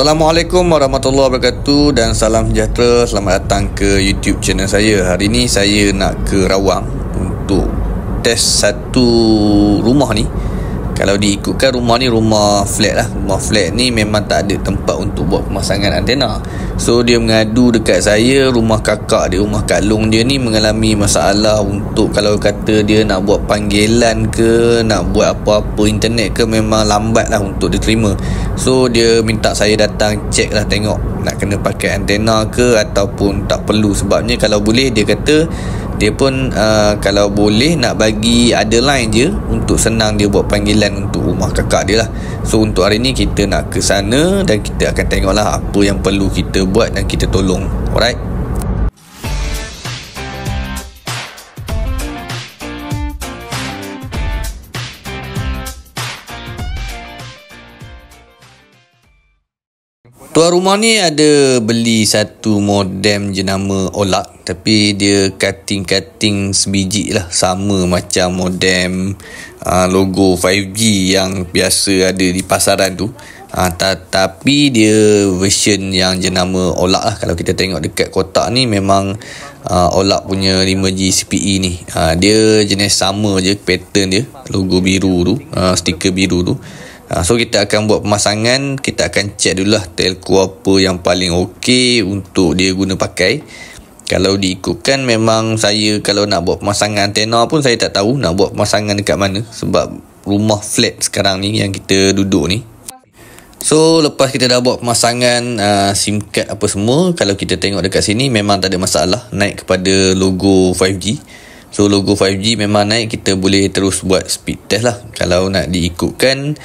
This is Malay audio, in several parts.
Assalamualaikum warahmatullahi wabarakatuh dan salam sejahtera. Selamat datang ke YouTube channel saya. Hari ni saya nak ke Rawang untuk test satu rumah ni. Kalau diikutkan rumah ni rumah flat lah. Rumah flat ni memang tak ada tempat untuk buat pemasangan antena. So dia mengadu dekat saya, rumah kakak dia, rumah Kak Long dia ni mengalami masalah untuk kalau kata dia nak buat panggilan ke, nak buat apa-apa internet ke, memang lambat lah untuk diterima. So dia minta saya datang check lah, tengok nak kena pakai antena ke ataupun tak perlu. Sebabnya kalau boleh, dia kata dia pun kalau boleh nak bagi ada line je untuk senang dia buat panggilan untuk rumah kakak dia lah. So untuk hari ni kita nak ke sana dan kita akan tengoklah apa yang perlu kita buat dan kita tolong. Alright. Tuan rumah ni ada beli satu modem jenama OLAC, tapi dia cutting sebiji lah, sama macam modem logo 5G yang biasa ada di pasaran tu. Tapi dia version yang jenama OLAC lah. Kalau kita tengok dekat kotak ni memang OLAC punya 5G CPE ni. Dia jenis sama je pattern dia, logo biru tu, stiker biru tu. So kita akan buat pemasangan. Kita akan check dulu lah telco apa yang paling okey untuk dia guna pakai. Kalau diikutkan memang saya kalau nak buat pemasangan antena pun saya tak tahu nak buat pemasangan dekat mana, sebab rumah flat sekarang ni yang kita duduk ni. So lepas kita dah buat pemasangan SIM card apa semua, kalau kita tengok dekat sini memang tak ada masalah, naik kepada logo 5G. So logo 5G memang naik, kita boleh terus buat speed test lah. Kalau nak diikutkan,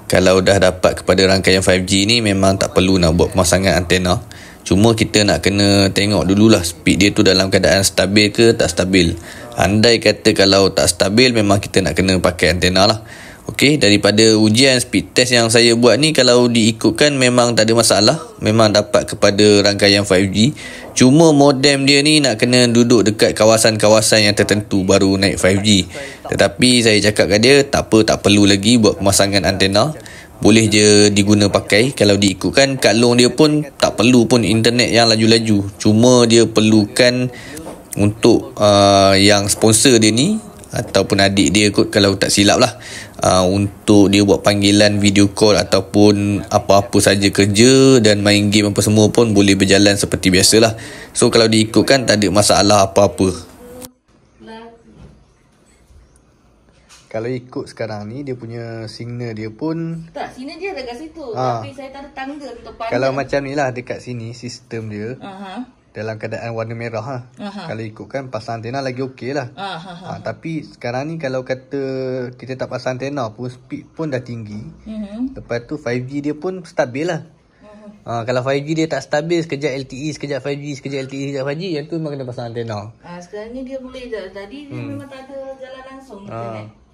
kalau dah dapat kepada rangkaian 5G ni memang tak perlu nak buat pemasangan antena. Cuma kita nak kena tengok dululah speed dia tu dalam keadaan stabil ke tak stabil. Andai kata kalau tak stabil, memang kita nak kena pakai antena lah. Okey, daripada ujian speed test yang saya buat ni, kalau diikutkan memang tak ada masalah, memang dapat kepada rangkaian 5G. Cuma modem dia ni nak kena duduk dekat kawasan-kawasan yang tertentu baru naik 5G. Tetapi saya cakap kat dia, tak apa, tak perlu lagi buat pemasangan antena, boleh je diguna pakai. Kalau diikutkan Kak Long dia pun tak perlu pun internet yang laju-laju, cuma dia perlukan untuk yang sponsor dia ni ataupun adik dia kot kalau tak silap lah, untuk dia buat panggilan video call ataupun apa-apa saja kerja dan main game apa semua pun boleh berjalan seperti biasalah. So kalau diikutkan tak ada masalah apa-apa. Kalau ikut sekarang ni dia punya signal dia pun tak, signal dia dekat situ, tapi saya tak ada tangga untuk panjang. Kalau macam ni lah dekat sini sistem dia dalam keadaan warna merah Kalau ikutkan pasang antena lagi okey lah. Tapi sekarang ni kalau kata kita tak pasang antena pun speed pun dah tinggi. Lepas tu 5G dia pun stabil lah. Kalau 5G dia tak stabil, sekejap LTE, sekejap 5G, sekejap LTE, sekejap 5G, yang tu memang kena pasang antena. Sekarang ni dia boleh dah. Tadi dia memang tak ada jalan langsung internet.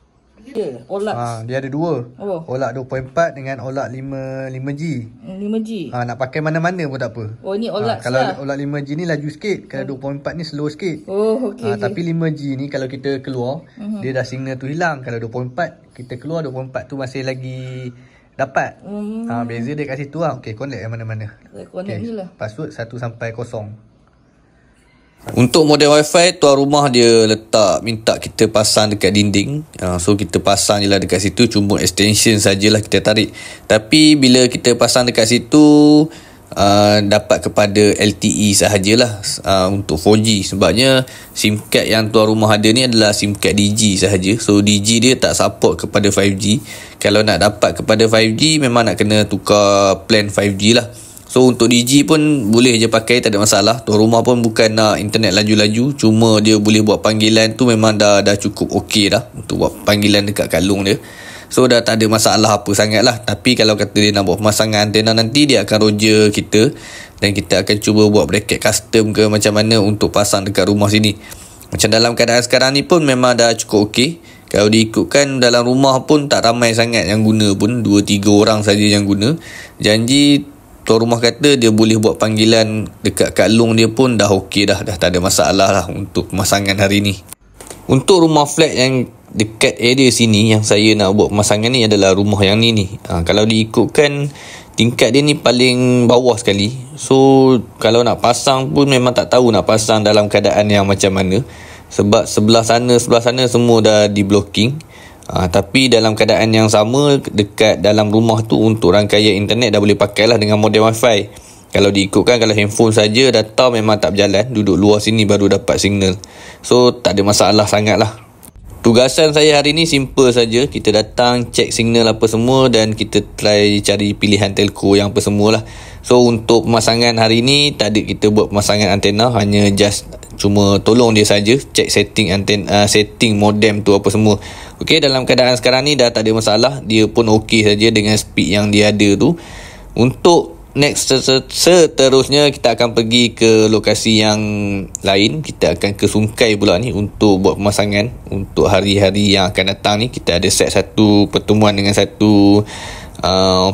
Dia OLAC. Dia ada dua. OLAC 2.4 dengan OLAC 5G. 5G. Nak pakai mana-mana pun tak apa. Oh, ni OLAC kalau lah. OLAC 5G ni laju sikit, kalau 2.4 ni slow sikit. Okey. Tapi 5G ni kalau kita keluar, dia dah signal tu hilang. Kalau 2.4 kita keluar, 2.4 tu masih lagi dapat. Beza dia kat situ lah. Okey, connect yang mana-mana. Connect ni lah. Password 1 sampai 0. Untuk modem wifi, tuan rumah dia minta kita pasang dekat dinding. So kita pasang je lah dekat situ, cuma extension sajalah kita tarik. Tapi bila kita pasang dekat situ, dapat kepada LTE sahajalah untuk 4G. Sebabnya SIM card yang tuan rumah ada ni adalah SIM card DG sahaja. So DG dia tak support kepada 5G. Kalau nak dapat kepada 5G, memang nak kena tukar plan 5G lah. So untuk DG pun boleh je pakai, tak ada masalah. Tuan rumah pun bukan nak internet laju-laju, cuma dia boleh buat panggilan tu memang dah cukup okey dah untuk buat panggilan dekat Kak Long dia. So dah tak ada masalah apa sangat lah. Tapi kalau kata dia nak buat pemasangan antena nanti, dia akan roger kita dan kita akan cuba buat bracket custom ke macam mana untuk pasang dekat rumah sini. Macam dalam keadaan sekarang ni pun memang dah cukup okey. Kalau diikutkan dalam rumah pun tak ramai sangat yang guna pun, 2-3 orang saja yang guna. Janji tuan rumah kata dia boleh buat panggilan dekat Kak Long dia pun dah okey dah tak ada masalah lah untuk pemasangan hari ni. Untuk rumah flat yang dekat area sini yang saya nak buat pemasangan ni adalah rumah yang ni. Kalau diikutkan tingkat dia ni paling bawah sekali. So kalau nak pasang pun memang tak tahu nak pasang dalam keadaan yang macam mana, sebab sebelah sana semua dah di blocking. Tapi dalam keadaan yang sama, dekat dalam rumah tu untuk rangkaian internet dah boleh pakai lah dengan modem wifi. Kalau diikutkan, kalau handphone saja, data memang tak berjalan. Duduk luar sini baru dapat signal. So tak ada masalah sangat lah. Tugasan saya hari ni simple saja. Kita datang, cek signal apa semua, dan kita try cari pilihan telco yang apa semualah. So untuk pemasangan hari ni, tak ada kita buat pemasangan antena, hanya just cuma tolong dia saja cek setting antena, setting modem tu apa semua. Okey, dalam keadaan sekarang ni dah tak ada masalah. Dia pun okey saja dengan speed yang dia ada tu. Untuk next seterusnya, kita akan pergi ke lokasi yang lain. Kita akan ke Sungkai pula ni untuk buat pemasangan. Untuk hari-hari yang akan datang ni, kita ada set satu pertemuan dengan satu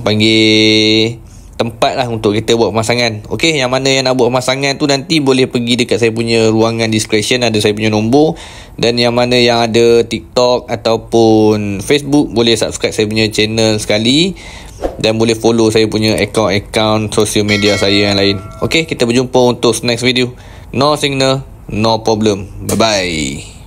panggil tempat lah untuk kita buat pemasangan. Okey, yang mana yang nak buat pemasangan tu nanti boleh pergi dekat saya punya ruangan description, ada saya punya nombor. Dan yang mana yang ada TikTok ataupun Facebook, boleh subscribe saya punya channel sekali. Dan boleh follow saya punya akaun-akaun sosial media saya yang lain. Okey, kita berjumpa untuk next video. No signal, no problem. Bye-bye.